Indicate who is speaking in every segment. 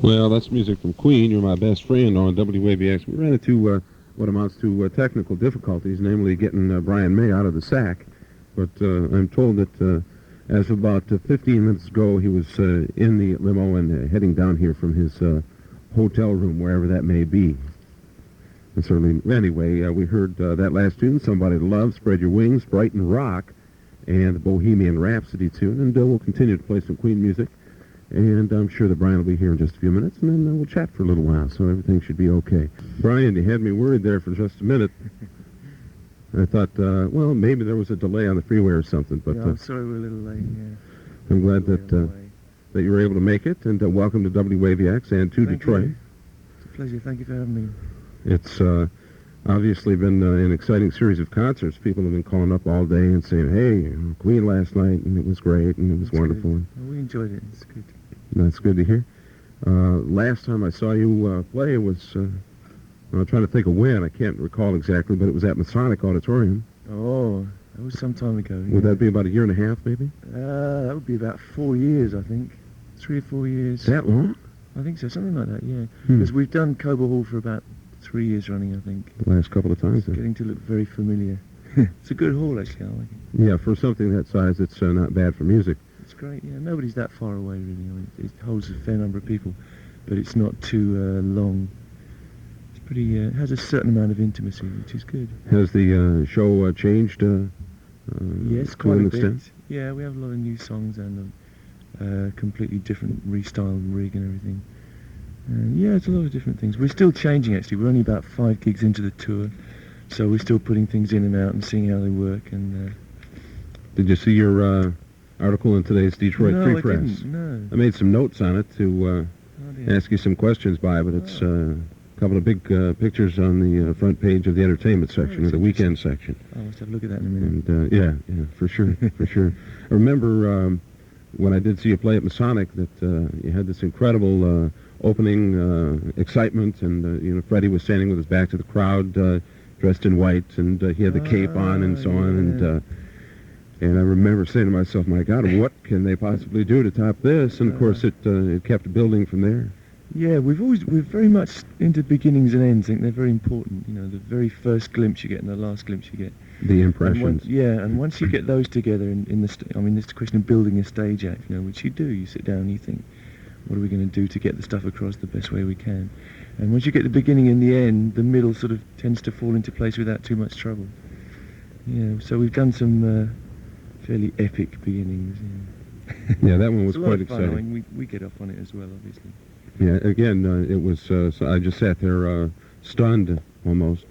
Speaker 1: Well, that's music from Queen. You're my best friend on WABX. We ran into what amounts to technical difficulties, namely getting Brian May out of the sack. But I'm told that as of about 15 minutes ago, he was in the limo and heading down here from his hotel room, wherever that may be. And certainly, anyway, we heard that last tune, Somebody to Love, Spread Your Wings, Brighton Rock, and the Bohemian Rhapsody tune. And we'll continue to play some Queen music. And I'm sure that Brian will be here in just a few minutes, and then we'll chat for a little while, so everything should be okay. Brian, you had me worried there for just a minute. I thought, well, maybe there was a delay on the freeway or something, but...
Speaker 2: Yeah, I'm sorry we're a little late, yeah.
Speaker 1: I'm glad that you were able to make it, and welcome to WABX and to Detroit.
Speaker 2: You. It's a pleasure. Thank you for having me.
Speaker 1: It's obviously been an exciting series of concerts. People have been calling up all day and saying, hey, Queen last night, and it was great, and it was wonderful.
Speaker 2: Well, we enjoyed it. It's good.
Speaker 1: That's good to hear. Last time I saw you play was, I'm trying to think of when. I can't recall exactly, but it was at Masonic Auditorium.
Speaker 2: Oh, that was some time ago.
Speaker 1: Would that be about a year and a half, maybe?
Speaker 2: That would be about 4 years, I think. 3 or 4 years.
Speaker 1: That long?
Speaker 2: I think so, something like that, yeah. Because we've done Cobo Hall for about 3 years running, I think.
Speaker 1: The last couple of times.
Speaker 2: It's getting to look very familiar. It's a good hall, actually, I like it.
Speaker 1: Yeah, for something that size, it's not bad for music.
Speaker 2: It's great, yeah. Nobody's that far away, really. I mean, it holds a fair number of people, but it's not too long. It's pretty, it has a certain amount of intimacy, which is good.
Speaker 1: Has the show changed
Speaker 2: yes,
Speaker 1: to
Speaker 2: quite
Speaker 1: an
Speaker 2: a
Speaker 1: extent?
Speaker 2: bit. Yeah, we have a lot of new songs and completely different restyled rig and everything. Yeah, it's a lot of different things. We're still changing, actually. We're only about 5 gigs into the tour, so we're still putting things in and out and seeing how they work. And
Speaker 1: did you see your article in today's Detroit Free Press?
Speaker 2: I didn't, no.
Speaker 1: I made some notes on it to ask you some questions by, but it's a couple of big pictures on the front page of the entertainment section, or the weekend section.
Speaker 2: I'll have to have a look at that in a minute.
Speaker 1: And yeah, for sure, for sure. I remember when I did see you play at Masonic that you had this incredible opening excitement, and Freddie was standing with his back to the crowd, dressed in white, and he had the cape on and so on, and I remember saying to myself, my God, what can they possibly do to top this? And of course it kept building from there.
Speaker 2: Yeah, we're very much into beginnings and ends. I think they're very important. The very first glimpse you get and the last glimpse you get.
Speaker 1: The impressions.
Speaker 2: And once you get those together in the, I mean, it's a question of building a stage act, which you do. You sit down and you think, what are we going to do to get the stuff across the best way we can? And once you get the beginning and the end, the middle sort of tends to fall into place without too much trouble. Yeah, so we've done some fairly epic beginnings.
Speaker 1: Yeah, that one was
Speaker 2: it's
Speaker 1: quite
Speaker 2: a lot of fun.
Speaker 1: exciting.
Speaker 2: I mean, we get off on it as well, obviously.
Speaker 1: Yeah, again, it was, so I just sat there stunned almost,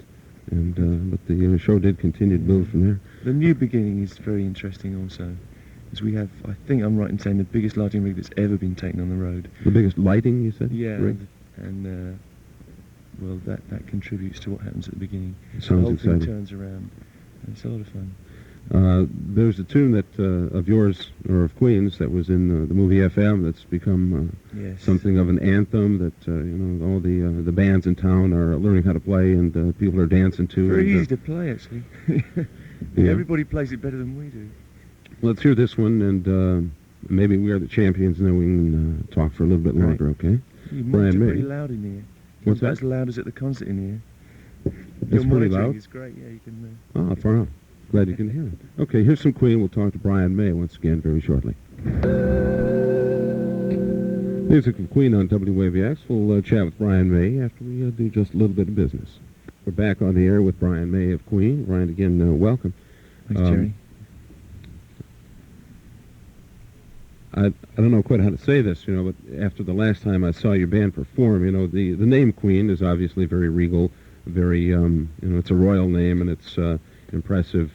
Speaker 1: and but the show did continue to build from there.
Speaker 2: The new beginning is very interesting also, because we have, I think I'm right in saying, the biggest lighting rig that's ever been taken on the road.
Speaker 1: The biggest lighting, you said?
Speaker 2: Yeah,
Speaker 1: rig?
Speaker 2: and well, that contributes to what happens at the beginning.
Speaker 1: Sounds
Speaker 2: the whole
Speaker 1: exciting.
Speaker 2: thing turns around, and it's a lot of fun.
Speaker 1: There's a tune that of yours, or of Queen's, that was in the movie FM that's become
Speaker 2: Yes.
Speaker 1: something of an anthem that all the bands in town are learning how to play, and people are dancing to.
Speaker 2: Very
Speaker 1: and,
Speaker 2: easy to play, actually.
Speaker 1: Yeah.
Speaker 2: Everybody plays it better than we do.
Speaker 1: Let's hear this one, and maybe We Are the Champions, and then we can talk for a little bit longer, okay?
Speaker 2: You're
Speaker 1: Brian May.
Speaker 2: pretty loud in here.
Speaker 1: What's
Speaker 2: About
Speaker 1: that?
Speaker 2: as loud as at the concert in here.
Speaker 1: It's
Speaker 2: Your
Speaker 1: pretty
Speaker 2: monitoring
Speaker 1: loud?
Speaker 2: is great, yeah, you can...
Speaker 1: Ah, far out. Glad you can hear it. Okay, here's some Queen. We'll talk to Brian May once again very shortly. Music from Queen on WABX. We'll chat with Brian May after we do just a little bit of business. We're back on the air with Brian May of Queen. Brian, again, welcome.
Speaker 2: Thanks, Jerry.
Speaker 1: I don't know quite how to say this, but after the last time I saw your band perform, the name Queen is obviously very regal, very, it's a royal name, and it's impressive.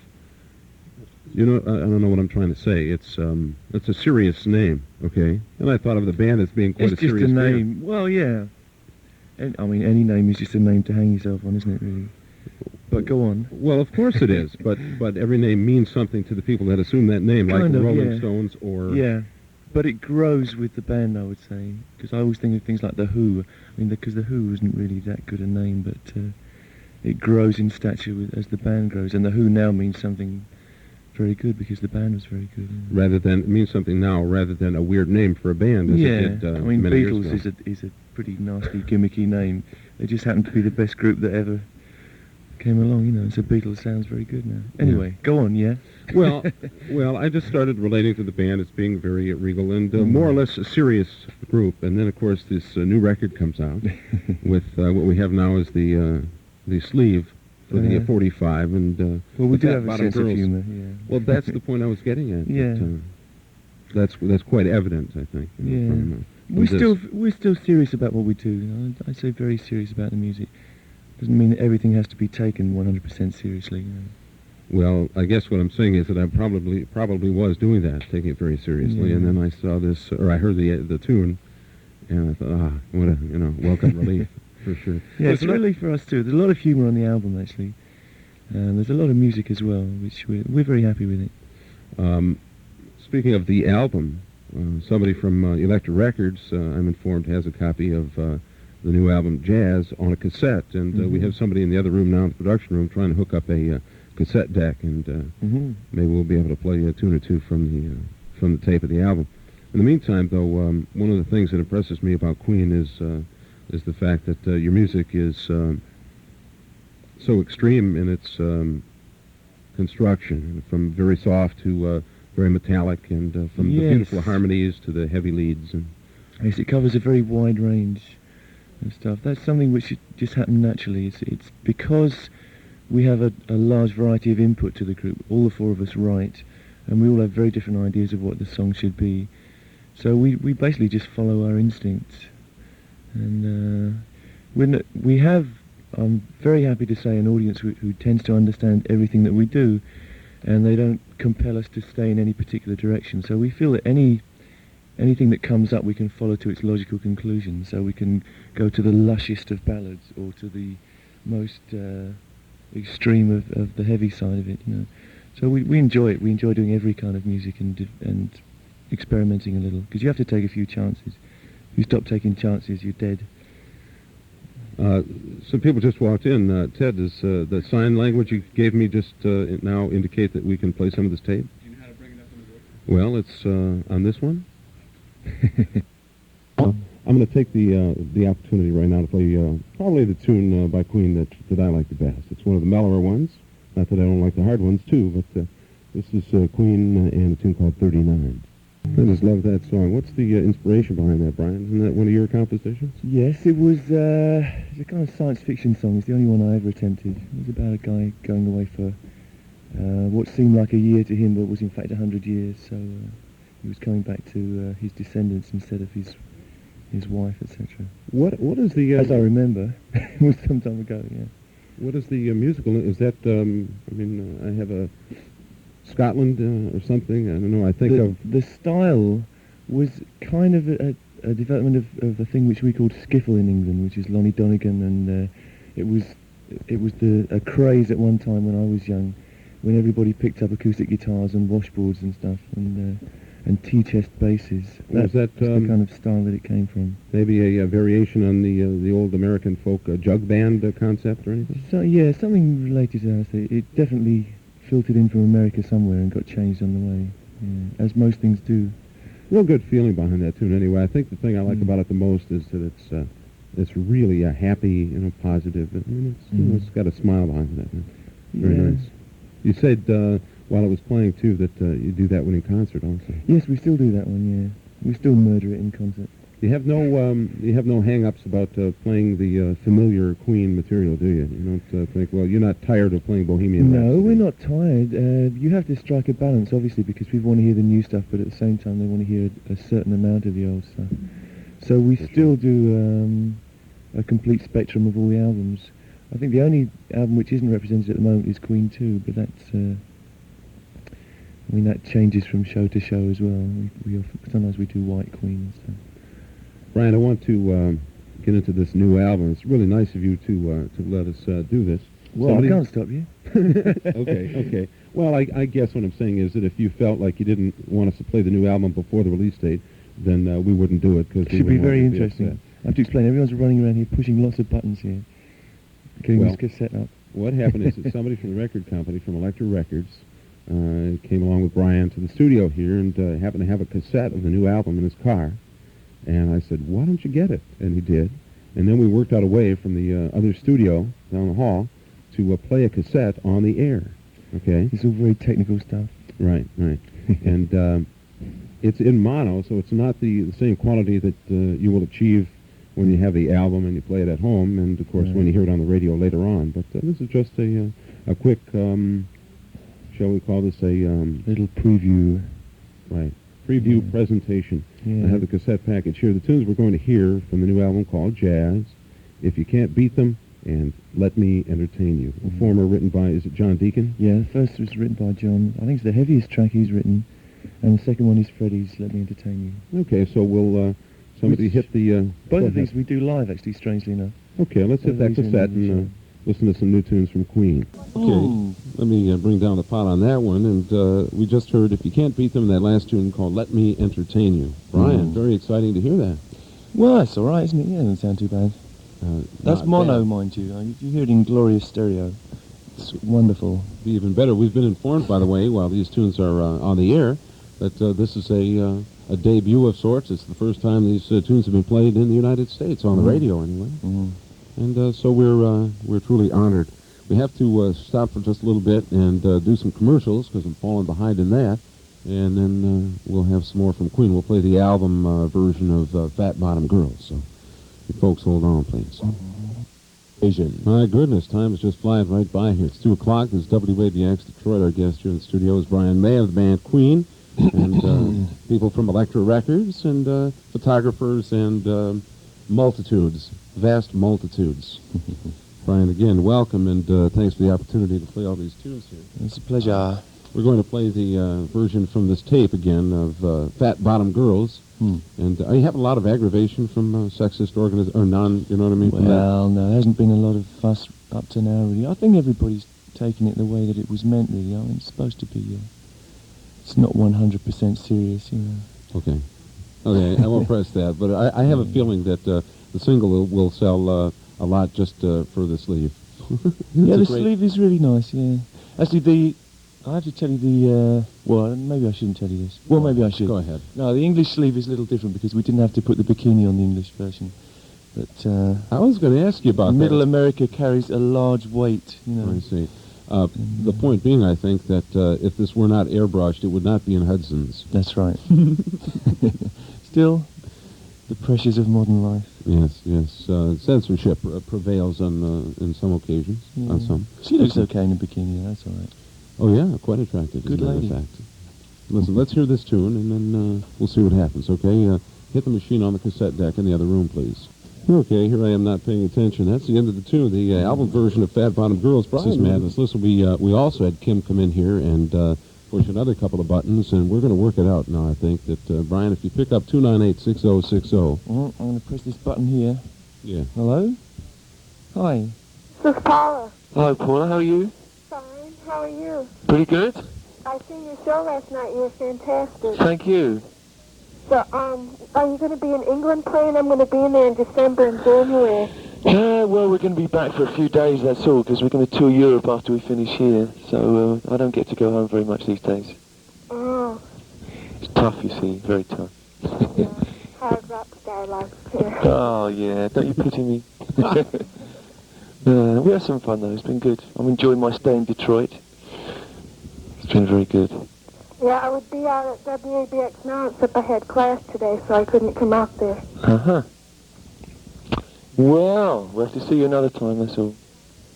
Speaker 1: I don't know what I'm trying to say. It's a serious name, okay? And I thought of the band as being quite a serious
Speaker 2: It's just a
Speaker 1: band.
Speaker 2: name. Well, yeah. I mean, any name is just a name to hang yourself on, isn't it, really? But go on.
Speaker 1: Well, of course it is, but every name means something to the people that assume that name, like
Speaker 2: Kind
Speaker 1: the
Speaker 2: of,
Speaker 1: Rolling
Speaker 2: yeah.
Speaker 1: Stones or...
Speaker 2: Yeah, but it grows with the band, I would say, because I always think of things like The Who. I mean, because The Who isn't really that good a name, but it grows in stature as the band grows, and The Who now means something very good because the band was very good.
Speaker 1: Rather than, it means something now, rather than a weird name for a band, as it did
Speaker 2: I mean,
Speaker 1: many years
Speaker 2: Beatles
Speaker 1: ago.
Speaker 2: is a pretty nasty, gimmicky name. They just happen to be the best group that ever came along, you know, so Beatles sounds very good now. Anyway, go on, yeah?
Speaker 1: Well, I just started relating to the band as being very regal and more or less a serious group. And then, of course, this new record comes out with what we have now is the sleeve for the 45. And
Speaker 2: well, we
Speaker 1: with
Speaker 2: do
Speaker 1: that
Speaker 2: have a
Speaker 1: Bottom
Speaker 2: sense of
Speaker 1: Girls.
Speaker 2: humour, yeah.
Speaker 1: Well, that's the point I was getting at.
Speaker 2: Yeah.
Speaker 1: That, that's quite evident, I think. You know, from
Speaker 2: we're still serious about what we do. You know? I say very serious about the music. Doesn't mean that everything has to be taken 100% seriously. You know?
Speaker 1: Well, I guess what I'm saying is that I probably was doing that, taking it very seriously,
Speaker 2: Yeah.
Speaker 1: and then I saw this, or I heard the tune, and I thought, what a welcome relief for sure.
Speaker 2: Yeah, it's really for us too. There's a lot of humour on the album actually, and there's a lot of music as well, which we're very happy with it.
Speaker 1: Speaking of the album, somebody from Elektra Records, I'm informed, has a copy of the new album Jazz on a cassette, and we have somebody in the other room now in the production room trying to hook up a cassette deck, and maybe we'll be able to play a tune or two from the tape of the album. In the meantime, though, one of the things that impresses me about Queen is the fact that your music is so extreme in its construction, from very soft to very metallic, and from the beautiful harmonies to the heavy leads. And
Speaker 2: yes, it covers a very wide range of stuff. That's something which just happened naturally. It's because we have a large variety of input to the group. All the four of us write, and we all have very different ideas of what the song should be. So we basically just follow our instincts. And we have, I'm very happy to say, an audience who tends to understand everything that we do, and they don't compel us to stay in any particular direction. So we feel that anything that comes up we can follow to its logical conclusion. So we can go to the lushest of ballads or to the most extreme of the heavy side of it, you know. So we enjoy it. We enjoy doing every kind of music and experimenting a little, because you have to take a few chances. If you stop taking chances, you're dead.
Speaker 1: Some people just walked in. Ted, does the sign language you gave me just now indicate that we can play some of this tape?
Speaker 3: Do you know how to bring it up on the board?
Speaker 1: Well, it's on this one. I'm going to take the opportunity right now to play probably the tune by Queen that I like the best. It's one of the mellower ones. Not that I don't like the hard ones too, but this is Queen and a tune called 39. I just love that song. What's the inspiration behind that, Brian? Isn't that one of your compositions?
Speaker 2: Yes, it was it's a kind of science fiction song. It's the only one I ever attempted. It was about a guy going away for what seemed like a year to him, but was in fact 100 years. So he was coming back to his descendants instead of his wife, etc.
Speaker 1: What is the...
Speaker 2: As I remember, it was some time ago, yeah.
Speaker 1: What is the musical... Is that... I have a... Scotland or something? I don't know. I think
Speaker 2: the style was kind of a development of the thing which we called skiffle in England, which is Lonnie Donegan, and it was a craze at one time when I was young, when everybody picked up acoustic guitars and washboards and stuff, and T-chest basses.
Speaker 1: Was that
Speaker 2: the kind of style that it came from?
Speaker 1: Maybe a variation on the old American folk jug band concept or anything?
Speaker 2: So yeah, something related to that. It definitely filtered in from America somewhere and got changed on the way, as most things do.
Speaker 1: Real good feeling behind that tune anyway. I think the thing I like about it the most is that it's really a happy, positive. I mean, it's got a smile behind it. Very nice. You said while it was playing too that you do that one in concert also.
Speaker 2: Yes, we still do that one. Yeah, we still murder it in concert.
Speaker 1: You have no hang-ups about playing the familiar Queen material, do you? You don't think, well, you're not tired of playing Bohemian Rhapsody?
Speaker 2: No, we're not tired. You have to strike a balance, obviously, because people want to hear the new stuff, but at the same time they want to hear a certain amount of the old stuff. So we still do a complete spectrum of all the albums. I think the only album which isn't represented at the moment is Queen 2, but that's... that changes from show to show as well. Sometimes we do White Queen and stuff.
Speaker 1: Brian, I want to get into this new album. It's really nice of you to let us do this.
Speaker 2: Well, I can't stop you.
Speaker 1: Okay. Well, I guess what I'm saying is that if you felt like you didn't want us to play the new album before the release date, then we wouldn't do it. Cause
Speaker 2: it should be very interesting. I have to explain. Everyone's running around here pushing lots of buttons here, getting this cassette up.
Speaker 1: What happened is that somebody from the record company, from Elektra Records, came along with Brian to the studio here and happened to have a cassette of the new album in his car. And I said, why don't you get it? And he did. And then we worked out a way from the other studio down the hall to play a cassette on the air. Okay?
Speaker 2: It's all very technical stuff.
Speaker 1: Right, right. And it's in mono, so it's not the same quality that you will achieve when you have the album and you play it at home, and of course when you hear it on the radio later on. But this is just a quick, shall we call this a
Speaker 2: little preview.
Speaker 1: Right, preview presentation.
Speaker 2: Yeah.
Speaker 1: I have the cassette package here. The tunes we're going to hear from the new album called Jazz, If You Can't Beat Them, and Let Me Entertain You. The former written by, is it John Deacon?
Speaker 2: Yeah, the first was written by John. I think it's the heaviest track he's written, and the second one is Freddie's Let Me Entertain You.
Speaker 1: Okay, so we'll somebody hit the...
Speaker 2: both of these we do live, actually, strangely enough.
Speaker 1: Okay, let's hit that cassette and listen to some new tunes from Queen. Okay, let me bring down the pot on that one, and we just heard If You Can't Beat Them, that last tune called Let Me Entertain You. Brian, very exciting to hear that.
Speaker 2: Well, that's all right, isn't it? Yeah, it doesn't sound too bad. That's mono, mind you. If you hear it in glorious stereo, it's wonderful.
Speaker 1: Be even better. We've been informed, by the way, while these tunes are on the air, that this is a debut of sorts. It's the first time these tunes have been played in the United States, on the radio anyway. And so we're truly honored. We have to stop for just a little bit and do some commercials, because I'm falling behind in that. And then we'll have some more from Queen. We'll play the album version of Fat Bottom Girls. So you folks hold on, please. My goodness, time is just flying right by here. It's 2 o'clock. This is WABX Detroit. Our guest here in the studio is Brian May of the band Queen, and people from Elektra Records, and photographers, and multitudes, vast multitudes. Brian, again, welcome, and thanks for the opportunity to play all these tunes here.
Speaker 2: It's a pleasure.
Speaker 1: We're going to play the version from this tape again of Fat Bottom Girls. And you have a lot of aggravation from sexist or non, you know what I mean?
Speaker 2: Well, no, there hasn't been a lot of fuss up to now, really. I think everybody's taken it the way that it was meant, really. I mean, it's supposed to be, it's not 100% serious, you know.
Speaker 1: Okay. Okay, I won't press that, but I have a feeling that the single will sell a lot just for the sleeve.
Speaker 2: Yeah, the sleeve is really nice, yeah. Actually, I have to tell you well, maybe I shouldn't tell you this. Well, maybe I should.
Speaker 1: Go ahead.
Speaker 2: No, the English sleeve is a little different because we didn't have to put the bikini on the English version. But
Speaker 1: I was going to ask you about that.
Speaker 2: Middle America carries a large weight, you know.
Speaker 1: I see. The point being, I think, that if this were not airbrushed, it would not be in Hudson's.
Speaker 2: That's right. Still, the pressures of modern life.
Speaker 1: Yes, yes. Censorship prevails on in some occasions.
Speaker 2: Yeah.
Speaker 1: On some.
Speaker 2: She looks okay in a bikini, that's all right.
Speaker 1: Oh, yeah, quite attractive.
Speaker 2: Good lady.
Speaker 1: Fact. Listen, let's hear this tune, and then we'll see what happens, okay? Hit the machine on the cassette deck in the other room, please. Okay, here I am not paying attention. That's the end of the tune, the album version of Fat Bottom Girls. This is madness. Listen, we also had Kim come in here and push another couple of buttons, and we're going to work it out now, I think. That Brian, if you pick up 298-6060.
Speaker 2: I'm going to press this button here.
Speaker 1: Yeah.
Speaker 2: Hello? Hi.
Speaker 3: This is Paula.
Speaker 2: Hello, Paula. How are you?
Speaker 3: Fine. How are you?
Speaker 2: Pretty good.
Speaker 3: I seen your show last night. You were fantastic.
Speaker 2: Thank you.
Speaker 3: So, are you going to be in England playing? I'm going to be in there in December and January.
Speaker 2: Well, we're going to be back for a few days, that's all, because we're going to tour Europe after we finish here. So I don't get to go home very much these days.
Speaker 3: Oh.
Speaker 2: It's tough, you see. Very tough.
Speaker 3: Yeah. Hard rock star life here.
Speaker 2: Oh, yeah. Don't you pity me. We had some fun, though. It's been good. I'm enjoying my stay in Detroit. It's been very good.
Speaker 3: Yeah, I would be out at WABX now, except I had class today, so I couldn't come out there.
Speaker 2: Uh-huh. Well, we'll have to see you another time, that's all.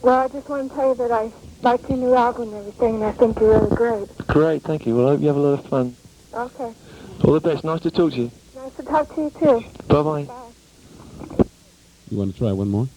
Speaker 3: Well, I just want to tell you that I like your new album and everything, and I think you're really great.
Speaker 2: Great, thank you. Well, I hope you have a lot of fun.
Speaker 3: Okay.
Speaker 2: All the best. Nice to talk to you.
Speaker 3: Nice to talk to you, too.
Speaker 2: Bye-bye.
Speaker 3: Bye.
Speaker 1: You want to try one more?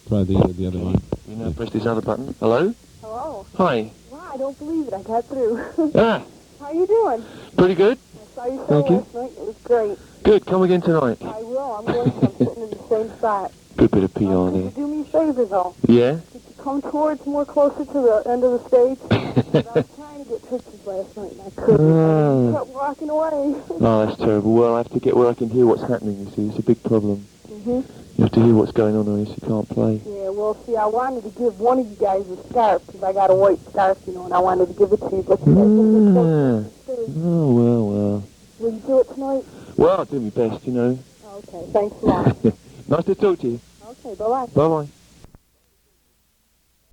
Speaker 1: Try the other line.
Speaker 2: You now press this other button. Hello?
Speaker 3: Hello.
Speaker 2: Hi.
Speaker 3: Wow, I don't believe it. I got through.
Speaker 2: Ah,
Speaker 3: How you doing?
Speaker 2: pretty good.
Speaker 3: I saw your show
Speaker 2: Thank you.
Speaker 3: last night. It was great.
Speaker 2: Good. Come again tonight.
Speaker 3: I will. I'm going to. I'm sitting in the same spot.
Speaker 2: Good bit of PR
Speaker 3: Could you
Speaker 2: there.
Speaker 3: do me a favor, though?
Speaker 2: Yeah?
Speaker 3: Could you come towards more closer to the end of the stage? 'Cause I was trying to get pictures last night, and I couldn't. I kept walking away.
Speaker 2: Oh, that's terrible. Well, I have to get where I can hear what's happening, you see. It's a big problem.
Speaker 3: Mm-hmm.
Speaker 2: You have to hear what's going on, or else you can't play.
Speaker 3: Yeah, well, well, see, I wanted to give one of you guys a scarf, because I got a white scarf, you know, and I wanted to give it to you, but you guys didn't get
Speaker 2: Ah.
Speaker 3: it.
Speaker 2: Oh, well.
Speaker 3: Will you do it tonight?
Speaker 2: Well, I'll do my best, you know.
Speaker 3: Okay, thanks a lot.
Speaker 2: Nice to talk to you.
Speaker 3: Okay, bye-bye.
Speaker 2: Bye-bye.